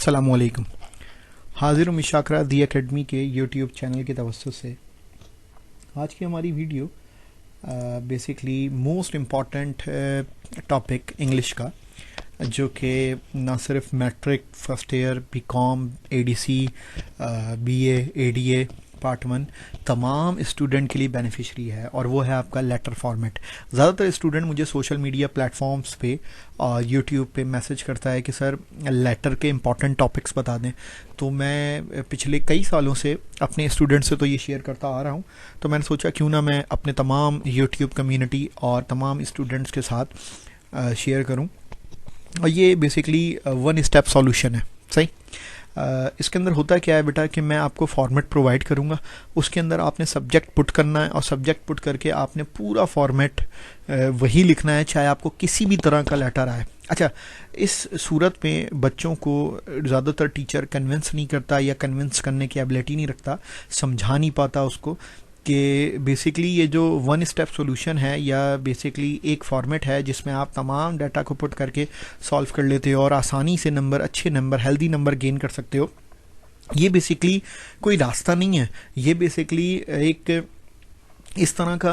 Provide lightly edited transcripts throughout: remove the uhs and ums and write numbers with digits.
अस्सलामुअलैकुम। हाजिर हूँ मिशाकरा दी एकेडमी के यूट्यूब चैनल की तवज्जो से। आज की हमारी video basically most important topic English का, जो कि ना सिर्फ matric first year BCom ADC BA ADA part 1 तमाम स्टूडेंट के लिए बेनिफिशरी है, और वो है आपका लेटर फॉर्मेट। ज़्यादातर स्टूडेंट मुझे सोशल मीडिया प्लेटफॉर्म्स पे और यूट्यूब पे मैसेज करता है कि सर लेटर के इम्पॉर्टेंट टॉपिक्स बता दें। तो मैं पिछले कई सालों से अपने स्टूडेंट से तो ये शेयर करता आ रहा हूँ, तो मैंने सोचा क्यों ना मैं अपने तमाम यूट्यूब कम्युनिटी और तमाम स्टूडेंट्स के साथ शेयर करूँ। और ये बेसिकली वन स्टेप सॉल्यूशन है। सही। इसके अंदर होता क्या है बेटा कि मैं आपको फॉर्मेट प्रोवाइड करूँगा, उसके अंदर आपने सब्जेक्ट पुट करना है, और सब्जेक्ट पुट करके आपने पूरा फॉर्मेट वही लिखना है, चाहे आपको किसी भी तरह का लेटर आए। अच्छा, इस सूरत में बच्चों को ज़्यादातर टीचर कन्विंस नहीं करता, या कन्विंस करने की एबिलिटी नहीं रखता, समझा नहीं पाता उसको कि बेसिकली ये जो वन स्टेप सॉल्यूशन है, या बेसिकली एक फॉर्मेट है जिसमें आप तमाम डाटा को पुट करके सॉल्व कर लेते हो और आसानी से नंबर, अच्छे नंबर, हेल्दी नंबर गेन कर सकते हो। ये बेसिकली कोई रास्ता नहीं है, ये बेसिकली एक इस तरह का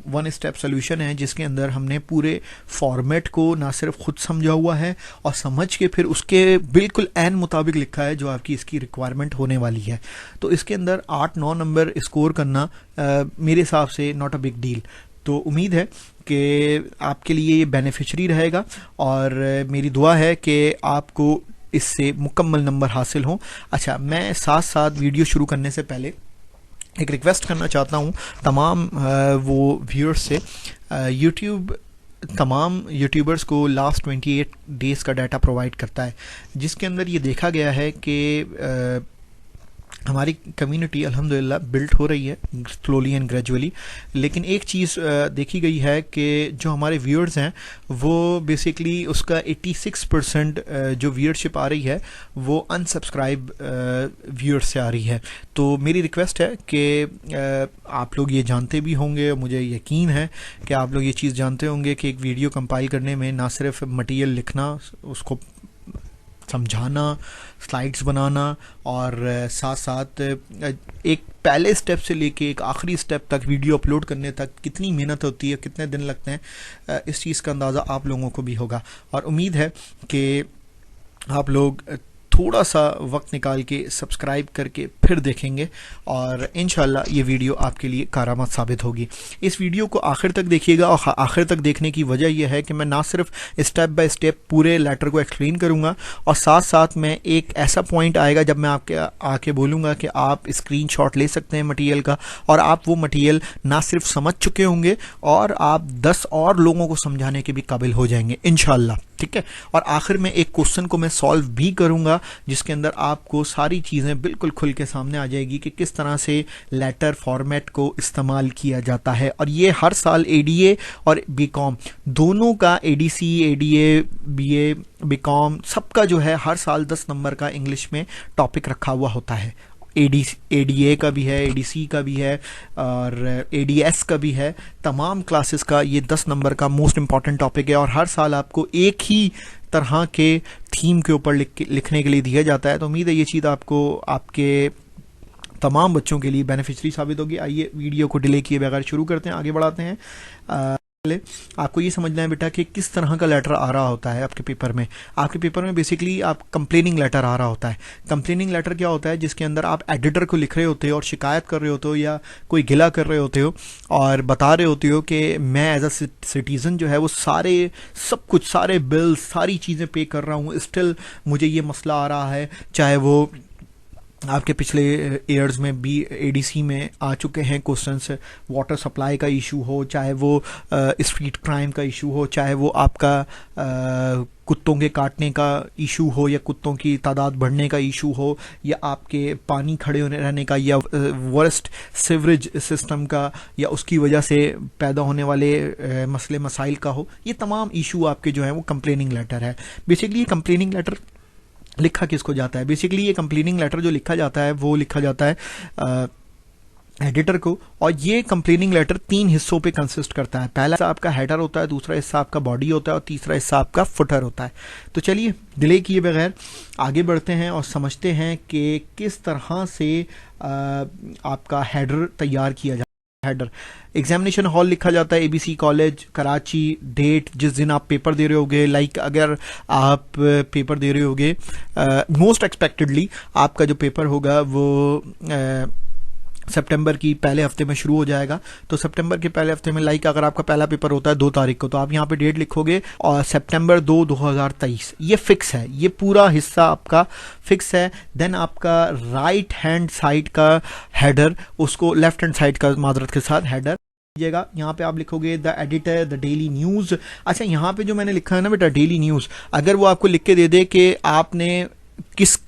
वन स्टेप सोल्यूशन है जिसके अंदर हमने पूरे फॉर्मेट को ना सिर्फ खुद समझा हुआ है और समझ के फिर उसके बिल्कुल एन मुताबिक लिखा है जो आपकी इसकी रिक्वायरमेंट होने वाली है। तो इसके अंदर 8-9 नंबर स्कोर करना मेरे हिसाब से नॉट अ बिग डील। तो उम्मीद है कि आपके लिए ये बेनिफिशरी रहेगा, और मेरी दुआ है कि आपको इससे मुकम्मल नंबर हासिल हों। अच्छा, मैं साथ साथ वीडियो शुरू करने से पहले एक रिक्वेस्ट करना चाहता हूँ तमाम वो व्यूअर्स से। यूट्यूब तमाम यूट्यूबर्स को लास्ट 28 डेज़ का डाटा प्रोवाइड करता है, जिसके अंदर ये देखा गया है कि हमारी कम्युनिटी अल्हम्दुलिल्लाह बिल्ट हो रही है स्लोली एंड ग्रेजुअली। लेकिन एक चीज़ देखी गई है कि जो हमारे व्यूअर्स हैं वो बेसिकली उसका 86% जो व्यूअरशिप आ रही है वो अनसब्सक्राइब व्यूअर्स से आ रही है। तो मेरी रिक्वेस्ट है कि आप लोग ये जानते भी होंगे, मुझे यकीन है कि आप लोग ये चीज़ जानते होंगे कि एक वीडियो कंपाइल करने में ना सिर्फ मटेरियल लिखना, उसको समझाना, स्लाइड्स बनाना, और साथ साथ एक पहले स्टेप से लेके एक आखिरी स्टेप तक वीडियो अपलोड करने तक कितनी मेहनत होती है, कितने दिन लगते हैं, इस चीज़ का अंदाज़ा आप लोगों को भी होगा। और उम्मीद है कि आप लोग थोड़ा सा वक्त निकाल के सब्सक्राइब करके फिर देखेंगे, और इंशाल्लाह ये वीडियो आपके लिए कारामद साबित होगी। इस वीडियो को आखिर तक देखिएगा, और आखिर तक देखने की वजह यह है कि मैं ना सिर्फ स्टेप बाय स्टेप पूरे लेटर को एक्सप्लेन करूंगा, और साथ साथ में एक ऐसा पॉइंट आएगा जब मैं आपके आके बोलूँगा कि आप स्क्रीनशॉट ले सकते हैं मटेरियल का, और आप वो मटेरियल ना सिर्फ समझ चुके होंगे और आप 10 और लोगों को समझाने के भी काबिल हो जाएंगे इंशाल्लाह। ठीक है। और आखिर में एक क्वेश्चन को मैं सॉल्व भी करूंगा, जिसके अंदर आपको सारी चीज़ें बिल्कुल खुल के सामने आ जाएगी कि किस तरह से लेटर फॉर्मेट को इस्तेमाल किया जाता है। और ये हर साल एडीए और बीकॉम दोनों का, एडीसी, एडीए, बीए, बीकॉम सबका जो है हर साल 10 नंबर का इंग्लिश में टॉपिक रखा हुआ होता है। एडीए का भी है, एडीसी का भी है, और एडीएस का भी है। तमाम क्लासेस का ये 10 नंबर का मोस्ट इम्पॉर्टेंट टॉपिक है, और हर साल आपको एक ही तरह के थीम के ऊपर लिखने के लिए दिया जाता है। तो उम्मीद है ये चीज़ आपको, आपके तमाम बच्चों के लिए बेनिफिशरी साबित होगी। आइए वीडियो को डिले किए बगैर शुरू करते हैं, आगे बढ़ाते हैं। आपको ये समझना है बेटा कि किस तरह का लेटर आ रहा होता है आपके पेपर में। आपके पेपर में बेसिकली आप कंप्लेनिंग लेटर आ रहा होता है। कंप्लेनिंग लेटर क्या होता है? जिसके अंदर आप एडिटर को लिख रहे होते हो और शिकायत कर रहे होते हो, या कोई गिला कर रहे होते हो, और बता रहे होते हो कि मैं एज अ सिटीज़न जो है वो सब कुछ, सारे बिल्स, सारी चीज़ें पे कर रहा हूँ, स्टिल मुझे ये मसला आ रहा है। चाहे वो आपके पिछले ईयर्स में भी एडीसी में आ चुके हैं क्वेश्चंस, वाटर सप्लाई का इशू हो, चाहे वो स्ट्रीट क्राइम का इशू हो, चाहे वो आपका कुत्तों के काटने का इशू हो, या कुत्तों की तादाद बढ़ने का इशू हो, या आपके पानी खड़े होने रहने का, या वर्स्ट सीवरेज सिस्टम का, या उसकी वजह से पैदा होने वाले मसले मसाइल का हो। ये तमाम इशू आपके जो हैं वो कंप्लेनिंग लेटर है। बेसिकली ये कंप्लेनिंग लेटर लिखा किसको जाता है? बेसिकली ये कंप्लेनिंग लेटर जो लिखा जाता है वो लिखा जाता है एडिटर को। और ये कंप्लेनिंग लेटर 3 हिस्सों पे कंसिस्ट करता है। पहला हिस्सा आपका हेडर होता है, दूसरा हिस्सा आपका बॉडी होता है और तीसरा हिस्सा आपका फुटर होता है। तो चलिए डिले किए बगैर आगे बढ़ते हैं और समझते हैं कि किस तरह से आपका हेडर तैयार किया जाता है। हेडर एग्जामिनेशन हॉल लिखा जाता है, ABC कॉलेज कराची, डेट जिस दिन आप पेपर दे रहे होगे, लाइक अगर आप पेपर दे रहे होगे मोस्ट एक्सपेक्टेडली आपका जो पेपर होगा वो सितंबर की पहले हफ्ते में शुरू हो जाएगा। तो सितंबर के पहले हफ्ते में, लाइक अगर आपका पहला पेपर होता है 2 तारीख को, तो आप यहाँ पे डेट लिखोगे और सितंबर 2, 2023 ये फिक्स है, ये पूरा हिस्सा आपका फिक्स है। देन आपका राइट हैंड साइड का हेडर, उसको लेफ्ट हैंड साइड का माजरत के साथ हेडर लीजिएगा। यहाँ पे आप लिखोगे the editor the daily news. अच्छा, यहाँ पे जो मैंने लिखा है ना बेटा डेली न्यूज़, अगर वो आपको लिख के दे दे कि आपने किस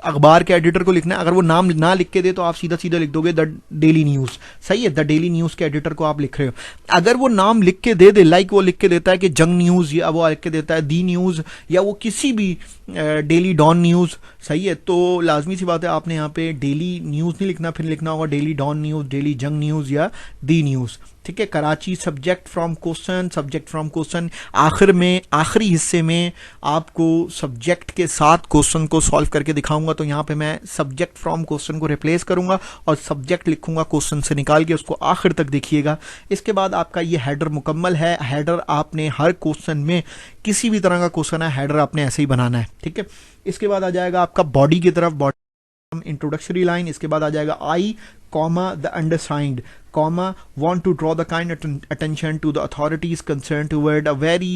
अखबार के एडिटर को लिखना है, अगर वो नाम ना लिख के दे तो आप सीधा सीधा लिख दोगे द डेली न्यूज़। सही है, द डेली न्यूज़ के एडिटर को आप लिख रहे हो। अगर वो नाम लिख के दे दे, लाइक वो लिख के देता है कि जंग न्यूज़, या वो लिख के देता है दी न्यूज़, या वो किसी भी डेली डॉन न्यूज़, सही है, तो लाजमी सी बात है आपने यहाँ पे डेली न्यूज़ नहीं लिखना, फिर लिखना होगा डेली डॉन न्यूज़, डेली जंग न्यूज़ या दी न्यूज़। ठीक है। Karachi subject from question, subject from question, आखिर में आखिरी हिस्से में आपको सब्जेक्ट के साथ क्वेश्चन को सॉल्व करके दिखाऊंगा। तो यहाँ पे मैं सब्जेक्ट फ्रॉम क्वेश्चन को रिप्लेस करूंगा और सब्जेक्ट लिखूंगा क्वेश्चन से निकाल के, उसको आखिर तक देखिएगा। इसके बाद आपका ये हेडर मुकम्मल है। हेडर आपने हर क्वेश्चन में, किसी भी तरह का क्वेश्चन है, हेडर आपने ऐसे ही बनाना है। ठीक है। इसके बाद आ जाएगा आपका बॉडी की तरफ, बॉडी इंट्रोडक्टरी लाइन। इसके बाद आ जाएगा I comma the undersigned comma want to draw the kind attention to the authorities concerned toward a very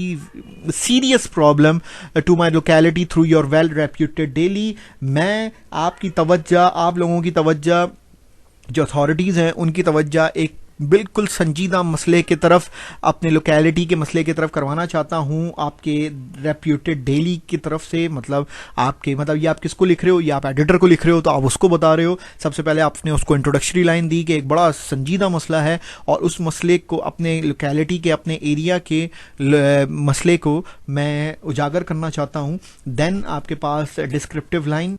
serious problem to my locality through your well reputed daily। मैं आपकी तवज्जा, आप लोगों की तवज्जा, जो अथॉरिटीज़ हैं उनकी तवज्जा एक बिल्कुल संजीदा मसले की तरफ, अपने लोकेलिटी के मसले की तरफ करवाना चाहता हूँ, आपके रेप्यूटेड डेली की तरफ से। मतलब आपके, मतलब ये आप किसको लिख रहे हो, ये आप एडिटर को लिख रहे हो, तो आप उसको बता रहे हो। सबसे पहले आपने उसको इंट्रोडक्टरी लाइन दी कि एक बड़ा संजीदा मसला है और उस मसले को, अपने लोकेलिटी के, अपने एरिया के मसले को मैं उजागर करना चाहता हूँ। देन आपके पास descriptive line,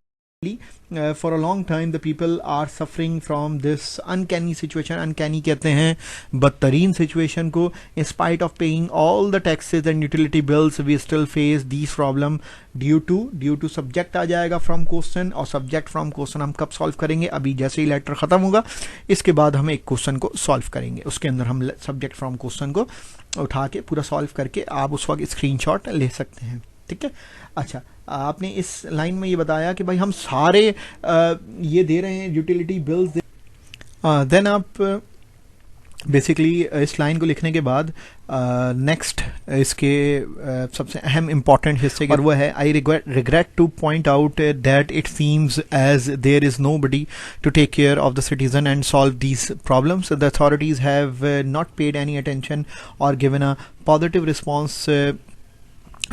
for a long time the people are suffering from this uncanny situation। uncanny कहते हैं बदतरीन सिचुएशन को। in spite of paying all the taxes and utility bills we still face these problem due to subject आ जाएगा from question, और subject from question हम कब solve करेंगे, अभी जैसे ही लेटर ख़त्म होगा इसके बाद हम एक क्वेश्चन को solve करेंगे, उसके अंदर हम subject from question को उठा के पूरा solve करके आप उस वक्त स्क्रीनशॉट ले सकते हैं। ठीक है। अच्छा, आपने इस लाइन में ये बताया कि भाई हम सारे ये दे रहे हैं यूटिलिटी बिल्स। देन आप बेसिकली इस लाइन को लिखने के बाद नेक्स्ट इसके सबसे अहम इम्पॉर्टेंट हिस्से और वो है I regret to point out that it seems as there is nobody to take care of the citizen and solve these problems. The authorities have not paid any attention और given a positive response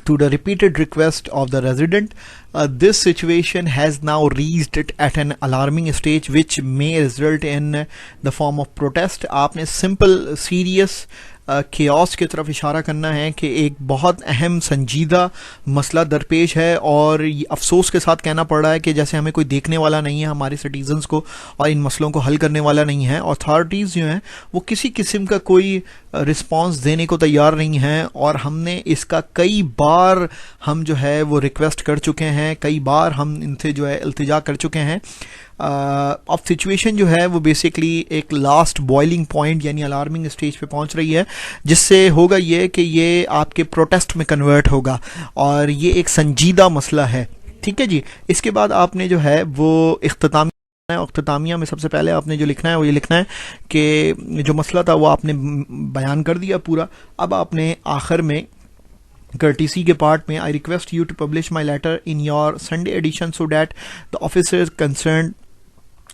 to the repeated request of the resident. This situation has now reached at an alarming stage which may result in the form of protest। आपने simple serious chaos की तरफ इशारा करना है कि एक बहुत अहम संजीदा मसला दरपेश है और अफसोस के साथ कहना पड़ रहा है कि जैसे हमें कोई देखने वाला नहीं है हमारे सिटीजन्स को और इन मसलों को हल करने वाला नहीं है। अथॉरिटीज़ जो हैं वो किसी किस्म का कोई रिस्पांस देने को तैयार नहीं है और हमने इसका कई बार हम जो है वो रिक्वेस्ट कर चुके हैं, कई बार हम इनसे जो है इल्तिजा कर चुके हैं। अब सिचुएशन जो है वो बेसिकली एक लास्ट बॉइलिंग पॉइंट यानी अलार्मिंग स्टेज पे पहुंच रही है, जिससे होगा ये कि ये आपके प्रोटेस्ट में कन्वर्ट होगा और ये एक संजीदा मसला है। ठीक है जी। इसके बाद आपने जो है वो इख्तितामिया में सबसे पहले आपने जो लिखना है वो ये लिखना है कि जो मसला था वो आपने बयान कर दिया पूरा। अब आपने आखिर में courtesy के पार्ट में I request you to publish my letter in your Sunday edition so that the officers concerned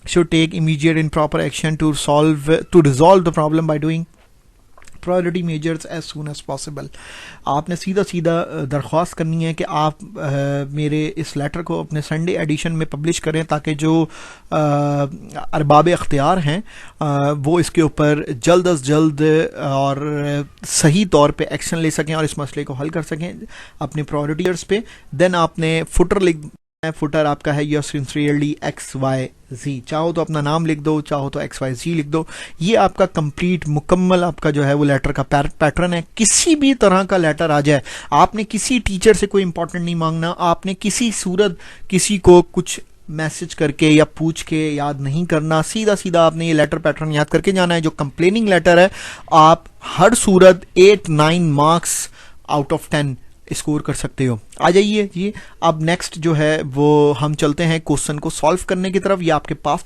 should take immediate and proper action to resolve the problem by doing priority measures as soon as possible. आपने सीधा सीधा दरख्वास्त करनी है कि आप मेरे इस लेटर को अपने संडे एडिशन में पब्लिश करें ताकि जो अरबाब अख्तियार हैं वो इसके ऊपर जल्द अज जल्द और सही तौर पे एक्शन ले सकें और इस मसले को हल कर सकें अपने प्रायोरिटीज पे। देन आपने फुटर लिख फुटर आपका है योर सिंसियरली XYZ, चाहो तो अपना नाम लिख दो, चाहो तो XYZ लिख दो। ये आपका कंप्लीट मुकम्मल आपका जो है वो लेटर का पैटर्न है। किसी भी तरह का लेटर आ जाए, आपने किसी टीचर से कोई इंपॉर्टेंट नहीं मांगना, आपने किसी सूरत किसी को कुछ मैसेज करके या पूछ के याद नहीं करना, सीधा सीधा आपने ये लेटर पैटर्न याद करके जाना है। जो कंप्लेनिंग लेटर है आप हर सूरत 8-9 मार्क्स आउट ऑफ 10 स्कोर कर सकते हो। आ जाइए जी, अब नेक्स्ट जो है वो हम चलते हैं क्वेश्चन को सॉल्व करने की तरफ। ये आपके पास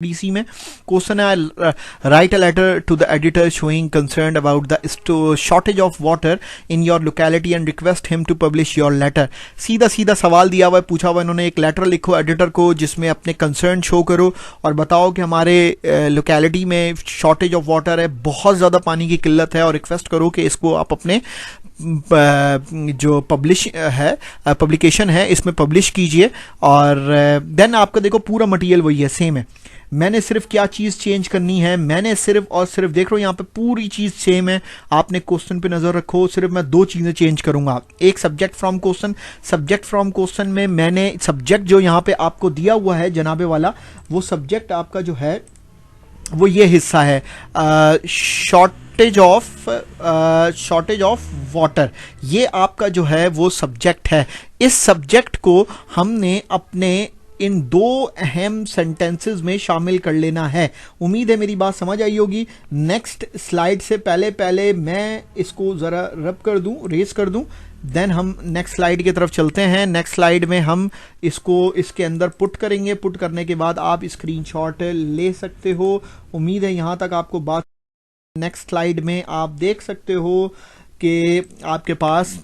डीसी में क्वेश्चन है, write a letter to the editor showing concern about the shortage of water in your locality and request him to publish your letter. सीधा सीधा सवाल दिया हुआ है, पूछा हुआ इन्होंने एक लेटर लिखो एडिटर को जिसमें अपने कंसर्न शो करो और बताओ कि हमारे लोकेलिटी में शॉर्टेज ऑफ वाटर है, बहुत ज़्यादा पानी की किल्लत है, और रिक्वेस्ट करो कि इसको आप अपने जो पब्लिकेशन है इसमें पब्लिश कीजिए। और देन आपका देखो पूरा मटेरियल वही है, सेम है। मैंने सिर्फ क्या चीज़ चेंज करनी है, मैंने सिर्फ और सिर्फ देख रहा हूँ यहाँ पे पूरी चीज़ सेम है। आपने क्वेश्चन पे नज़र रखो, सिर्फ मैं 2 चीज़ें चेंज करूँगा। एक subject from question, subject from question में मैंने सब्जेक्ट जो यहाँ पे आपको दिया हुआ है जनाबे वाला, वो सब्जेक्ट आपका जो है वो ये हिस्सा है शॉर्टेज ऑफ वाटर। ये आपका जो है वो सब्जेक्ट है। इस सब्जेक्ट को हमने अपने इन 2 अहम सेंटेंसेस में शामिल कर लेना है। उम्मीद है मेरी बात समझ आई होगी। नेक्स्ट स्लाइड से पहले मैं इसको ज़रा रेस कर दूं, देन हम नेक्स्ट स्लाइड की तरफ चलते हैं। नेक्स्ट स्लाइड में हम इसको इसके अंदर पुट करेंगे। पुट करने के बाद आप स्क्रीनशॉट ले सकते हो। उम्मीद है यहाँ तक आपको बात। नेक्स्ट स्लाइड में आप देख सकते हो कि आपके पास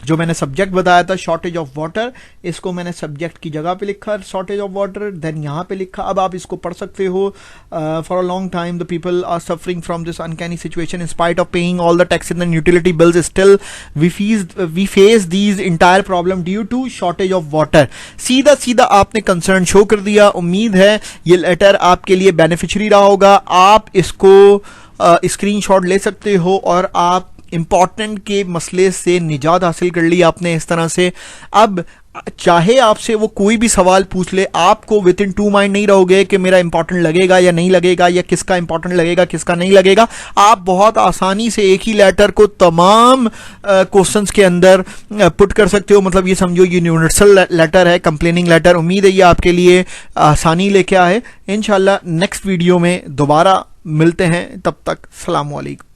जो मैंने सब्जेक्ट बताया था शॉर्टेज ऑफ वाटर, इसको मैंने सब्जेक्ट की जगह पे लिखा शॉर्टेज ऑफ वाटर, देन यहाँ पे लिखा। अब आप इसको पढ़ सकते हो। For a long time the people are suffering from this uncanny situation in spite of paying all the taxes and utility bills, still we face these entire problem due to shortage of water. सीधा सीधा आपने concern show कर दिया। उम्मीद है ये letter आपके लिए बेनिफिशियरी रहा होगा। आप इसको स्क्रीनशॉट ले सकते हो और आप इम्पॉर्टेंट के मसले से निजात हासिल कर ली आपने इस तरह से। अब चाहे आपसे वो कोई भी सवाल पूछ ले, आपको विद इन 2 माइंड नहीं रहोगे कि मेरा इंपॉर्टेंट लगेगा या नहीं लगेगा, या किसका इंपॉर्टेंट लगेगा किसका नहीं लगेगा। आप बहुत आसानी से एक ही लेटर को तमाम क्वेश्चंस के अंदर पुट कर सकते हो। मतलब ये समझो यूनिवर्सल लेटर है, कंप्लेनिंग लेटर। उम्मीद है ये आपके लिए आसानी लेके आए। इंशाल्लाह नेक्स्ट वीडियो में दोबारा मिलते हैं, तब तक अस्सलाम वालेकुम।